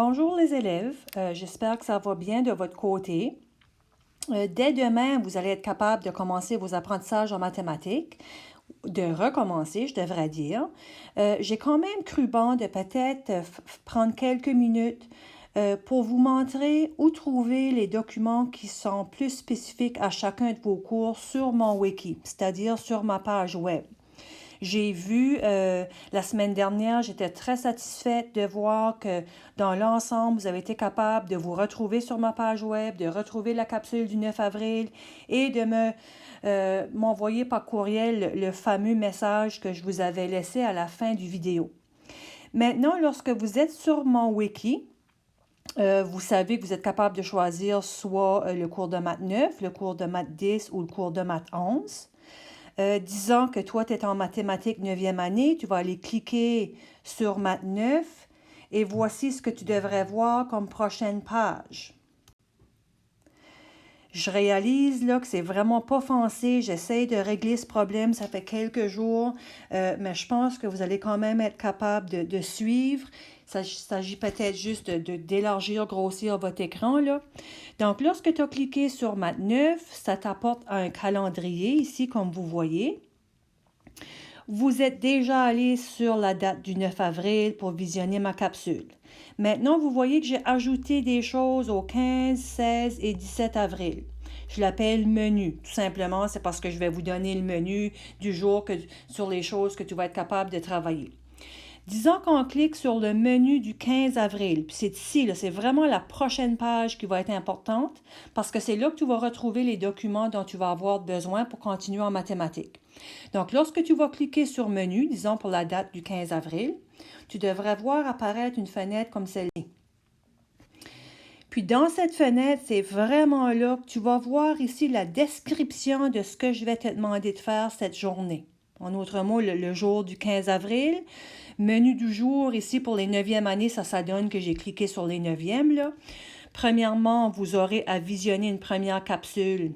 Bonjour les élèves, j'espère que ça va bien de votre côté. Dès demain, vous allez être capable de commencer vos apprentissages en mathématiques, de recommencer, je devrais dire. J'ai quand même cru bon de peut-être prendre quelques minutes pour vous montrer où trouver les documents qui sont plus spécifiques à chacun de vos cours sur mon wiki, c'est-à-dire sur ma page web. J'ai vu la semaine dernière, j'étais très satisfaite de voir que dans l'ensemble, vous avez été capable de vous retrouver sur ma page web, de retrouver la capsule du 9 avril et de m'envoyer par courriel le fameux message que je vous avais laissé à la fin du vidéo. Maintenant, lorsque vous êtes sur mon wiki, vous savez que vous êtes capable de choisir soit le cours de maths 9, le cours de maths 10 ou le cours de maths 11. Disons que toi, tu es en mathématiques 9e année, tu vas aller cliquer sur maths 9 et voici ce que tu devrais voir comme prochaine page. Je réalise là que c'est vraiment pas foncé, j'essaie de régler ce problème, ça fait quelques jours, mais je pense que vous allez quand même être capable de suivre. Il s'agit peut-être juste d'élargir, grossir votre écran, là. Donc, lorsque tu as cliqué sur Maths 9, ça t'apporte un calendrier ici, comme vous voyez. Vous êtes déjà allé sur la date du 9 avril pour visionner ma capsule. Maintenant, vous voyez que j'ai ajouté des choses au 15, 16 et 17 avril. Je l'appelle menu. Tout simplement, c'est parce que je vais vous donner le menu du jour sur les choses que tu vas être capable de travailler. Disons qu'on clique sur le menu du 15 avril, puis c'est ici, là, c'est vraiment la prochaine page qui va être importante parce que c'est là que tu vas retrouver les documents dont tu vas avoir besoin pour continuer en mathématiques. Donc, lorsque tu vas cliquer sur menu, disons pour la date du 15 avril, tu devrais voir apparaître une fenêtre comme celle-ci. Puis dans cette fenêtre, c'est vraiment là que tu vas voir ici la description de ce que je vais te demander de faire cette journée. En d'autres mots, le jour du 15 avril. Menu du jour, ici pour les 9e années, ça donne que j'ai cliqué sur les 9e. Là. Premièrement, vous aurez à visionner une première capsule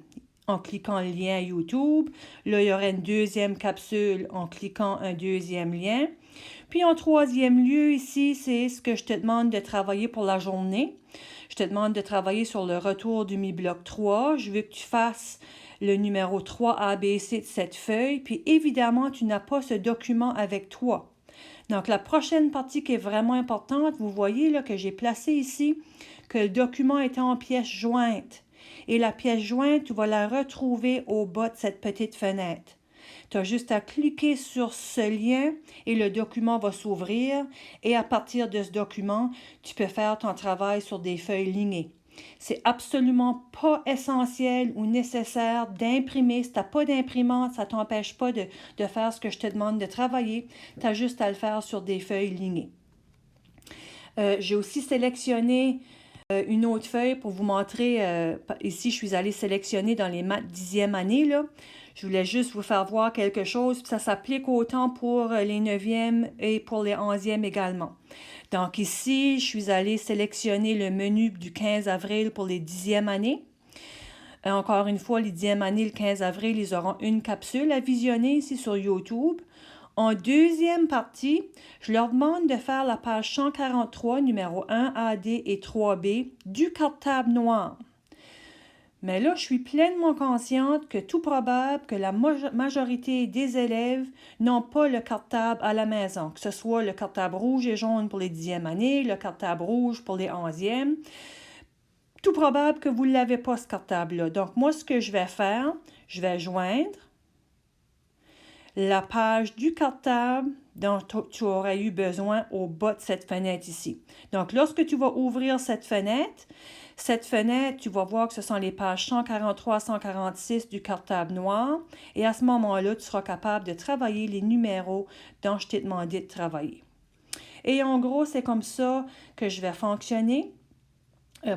en cliquant le lien YouTube. Là, il y aura une deuxième capsule en cliquant un deuxième lien. Puis en troisième lieu, ici, c'est ce que je te demande de travailler pour la journée. Je te demande de travailler sur le retour du mi-bloc 3. Je veux que tu fasses le numéro 3 ABC de cette feuille. Puis évidemment, tu n'as pas ce document avec toi. Donc, la prochaine partie qui est vraiment importante, vous voyez là que j'ai placé ici que le document était en pièce jointe. Et la pièce jointe, tu vas la retrouver au bas de cette petite fenêtre. Tu as juste à cliquer sur ce lien et le document va s'ouvrir. Et à partir de ce document, tu peux faire ton travail sur des feuilles lignées. C'est absolument pas essentiel ou nécessaire d'imprimer. Si tu n'as pas d'imprimante, ça ne t'empêche pas de faire ce que je te demande de travailler. Tu as juste à le faire sur des feuilles lignées. J'ai aussi sélectionné une autre feuille pour vous montrer. Ici, je suis allée sélectionner dans les maths 10e année. Là. Je voulais juste vous faire voir quelque chose. Ça s'applique autant pour les 9e et pour les 11e également. Donc ici, je suis allée sélectionner le menu du 15 avril pour les 10e années. Encore une fois, les 10e années, le 15 avril, ils auront une capsule à visionner ici sur YouTube. En deuxième partie, je leur demande de faire la page 143, numéro 1, AD et 3B du cartable noir. Mais là, je suis pleinement consciente que tout probable que la majorité des élèves n'ont pas le cartable à la maison, que ce soit le cartable rouge et jaune pour les 10e années, le cartable rouge pour les 11e. Tout probable que vous ne l'avez pas, ce cartable-là. Donc, moi, ce que je vais faire, je vais joindre la page du cartable dont tu aurais eu besoin au bas de cette fenêtre ici. Donc, lorsque tu vas ouvrir cette fenêtre, tu vas voir que ce sont les pages 143 à 146 du cartable noir. Et à ce moment-là, tu seras capable de travailler les numéros dont je t'ai demandé de travailler. Et en gros, c'est comme ça que je vais fonctionner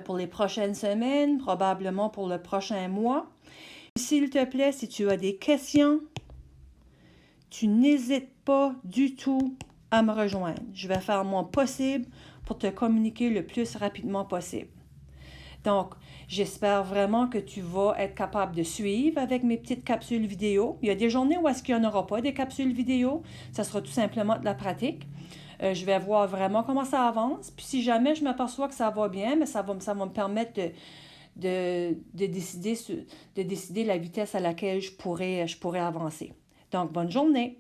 pour les prochaines semaines, probablement pour le prochain mois. S'il te plaît, si tu as des questions, tu n'hésites pas du tout à me rejoindre. Je vais faire mon possible pour te communiquer le plus rapidement possible. Donc, j'espère vraiment que tu vas être capable de suivre avec mes petites capsules vidéo. Il y a des journées où est-ce qu'il n'y en aura pas des capsules vidéo. Ça sera tout simplement de la pratique. Je vais voir vraiment comment ça avance. Puis si jamais je m'aperçois que ça va bien, mais ça va me permettre de décider la vitesse à laquelle je pourrais avancer. Donc, bonne journée!